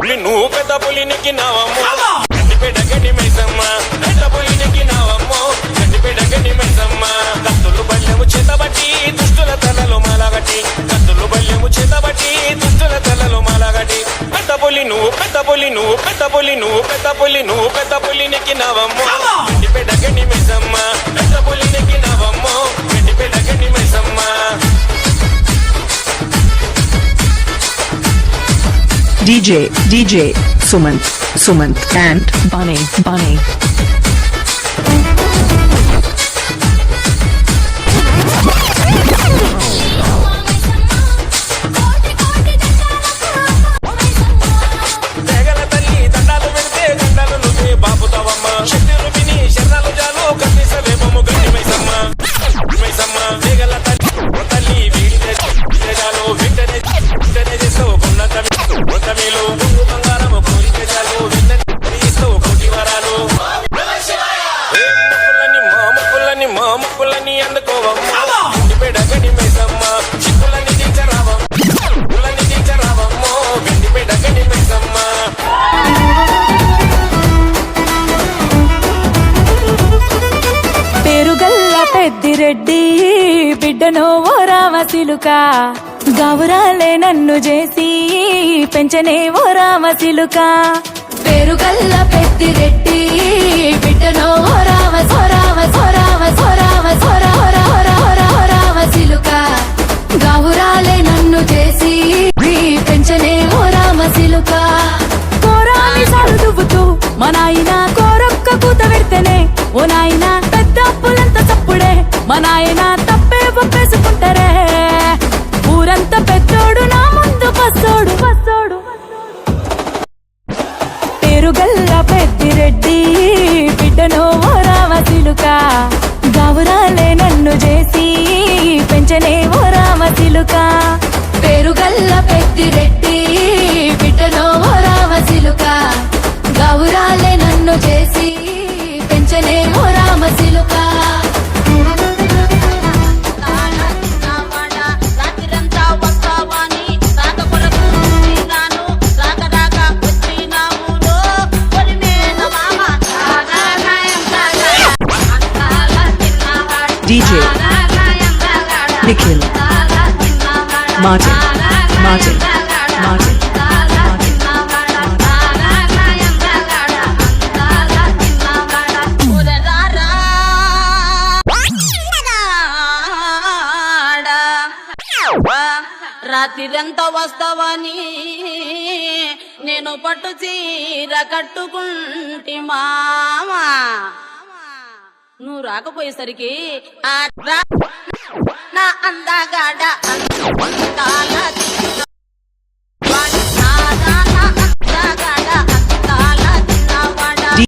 పులి నువ్వు పెద్ద పులి నెక్కినావమ్మో గండిపేట గడ్డి మైసమ్మ పెద్ద పులి నెక్కినావమ్మో గండిపేట గడ్డి మైసమ్మ కత్తులు బల్యము చేతబట్టి దుష్టుల తలలో మాలగట్టి కత్తులు బల్యము చేతబట్టి దుష్టుల తలలో మాలగట్టి పెద్ద పులి నువ్వు పెద్ద పులి నువ్వు పెద్ద పులి నువ్వు పెద్ద పులి నువ్వు పెద్ద పులి నెక్కినావమ్మో గండిపేట గడ్డి మైసమ్మ పెద్ద పులి నెక్కినావమ్మో గండిపేట గడ్డి Maisamma DJ Sumant and Bunny. Reddy బిడ్డను ఓ రామసిలుక గౌరాలే నన్ను చేసి పెంచనే ఓ రామసిలుక పేరుగల్ల పెద్దిరెడ్డి బిడ్డను ఓ రామసిలుక గౌరాలే నన్ను చేసి పెంచనే ఓ రామసిలుక కోరాని సాలు దువ్వుతూ మా నాయన కోరొక్క కూత పెడితేనే ఓ నాయన పెద్ద అప్పులంత చప్పుడే మా నాయన తప్పే ఒప్పేసుకుంటారే ఊరంతా పెద్దోడు నా ముందు పచ్చోడు పేరుగల్ల పెద్దిరెడ్డి బిడ్డను ఓ రామసిలుక గౌరాలే నన్ను చేసి పెంచనే ఓ రామసిలుక పేరుగల్ల పెద్దిరెడ్డి బిడ్డను ఓ రామసిలుక గౌరాలే నన్ను చేసి పెంచనే ఓ రామసిలుక DJ Nikhil Martin రాత్రిరంతా వస్తావని నేను పట్టు చీర కట్టుకుంటి మామా నువ్వు రాకపోయేసరికి నా అందగాడ